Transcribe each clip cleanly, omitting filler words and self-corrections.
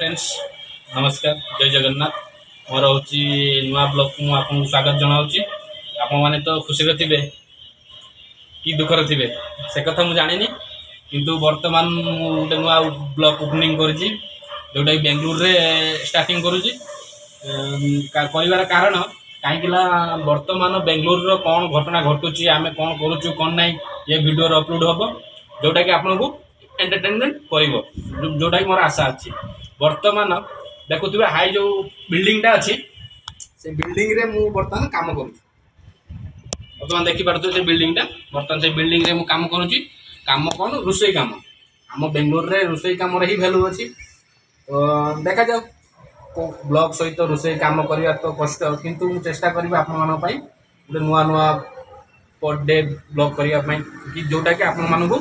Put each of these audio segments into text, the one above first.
Friends नमस्कार जय जगन्नाथ मोर हूँ नुआ ब्लॉग को आपको स्वागत जनावि आपण मैंने तो खुशी थे कि दुखर थे से कथा मुझे जानी किंतु वर्तमान गोटे नुआ ब्लॉग ओपनिंग करी जोटा बेंगलुरु रे स्टार्टिंग करुच्ची कर कारण कहीं वर्तमान बेंगलुरु कौन घटना घटुची आम कौन करुचु कौन ना ये वीडियो अपलोड हम जोटा कि आपको एंटरटेनमेंट कर जोटा कि मोर आशा अच्छी वर्तमान देखुए हाई जो बिल्डिंगटा अच्छी से बिल्डिंग रे मु वर्तमान काम करुँ देखी पार्थ से बिल्डिंगटा बर्तमान से बिल्डिंग रे मु काम करुँची काम कौन रोसई काम आम बेंगलुरु रे रोसई काम ही भैल्यू अच्छी तो देखा जाओ ब्लॉग सहित रोसई काम करवा तो कष्ट किंतु मु चेष्टा करी आपण गोटे नुआ नुआ पर डे ब्लॉग करने कि जोटा कि आपण मानू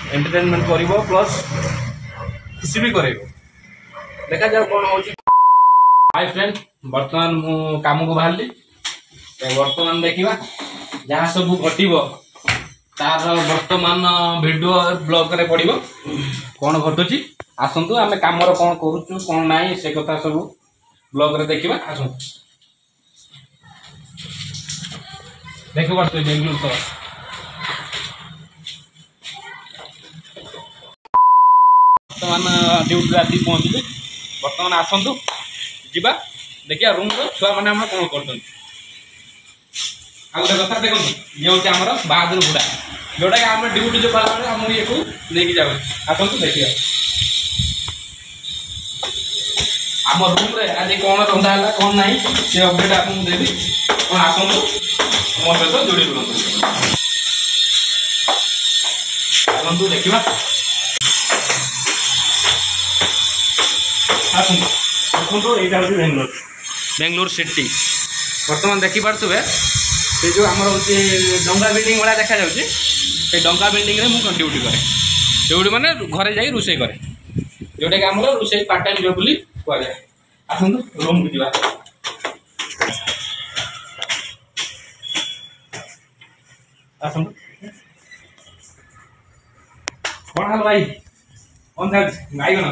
एंटरटेनमेंट कर प्लस खुशी भी कर देखा जाओ कौन हो हाय फ्रेंड बर्तमान मु काम को बाहर बर्तमान देखा जहाँ सब घटव तार बर्तमान वीडियो ब्लॉग रे पड़ो कौन घटुची आसतु आम कम कौन करुचु कौन ना से कथा सब ब्लॉग रे देखा आस देख पार्थ बेंगलुरु तो बर्तमान ड्यूटी राति पहुँचली बर्तमान आसतु जा देखिए रूम छुआ मैंने आम कौन कर गोटे कथा देखो ये हूँ आमर बहादुर बुढ़ा जोटा कि आम ड्यूटी जो कला आम ये को लेकिन जाऊ आसतु देखिए आम रूम रे आज कौन रंधा है कौन ना से अपडेट आपको देवी कौन आसतु मो सहित जोड़ी पड़ू आसतु देखा देखो यहाँ हूँ बेंगलोर बेंगलोर सिटी बर्तमान देखिपे से जो आम डंगा बिल्डिंग भाया देखा जाए डंगा बिल्डिंग रे मुझे ड्यूटी करे ड्यूटी माने घरे जाई रोसई करे जोटा कि आम रोसई पार्ट टाइम जॉब बोली कहुए आसतु रूम को जा आसतु कौन हाल भाई कौन चलती बाईगण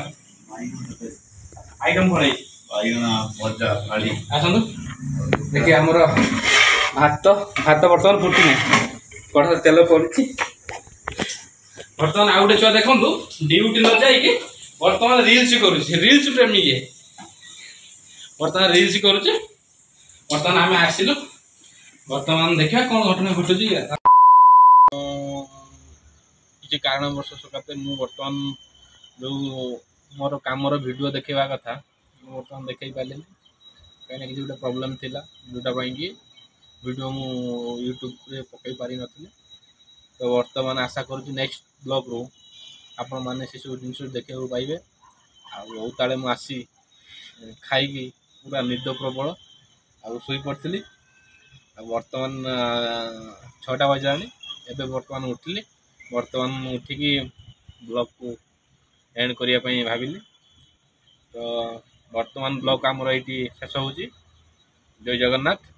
आइटम कौन आसतु देखिए आमर भात भात बर्तमान फुटी ना कड़ा तेल पड़ी बर्तमान आउ गोटे छुआ देखूँ ड्यूटी न जाइए बर्तमान रिल्स करुल्स प्रेमी ये बर्तमान रिल्स करुचे बर्तमान आम आसिलु बर्तमान देखा कौन घटना घटुची किसी कारणवश सकाशे मु बर्तमान जो मोर कामर वीडियो देखा कथा बर्तमान देख पारे कहीं किसी गोटे प्रोब्लेम थी जोटा कि वीडियो मु यूट्यूब रे पकई पारि नथिले तो वर्तमान आशा करूँ नेक्स्ट ब्लॉग रू आपण मैंने से सब जिन देखा पाइबे आउताले मुसी खाई पूरा निद प्रबल आई पड़ी बर्तमान 6टा बजानी एवं बर्तमान उठिली बर्तमान उठिकी ब्लॉग को एंड करने भाविली तो बर्तमान ब्लॉग आमर ये शेष हो जय जगन्नाथ।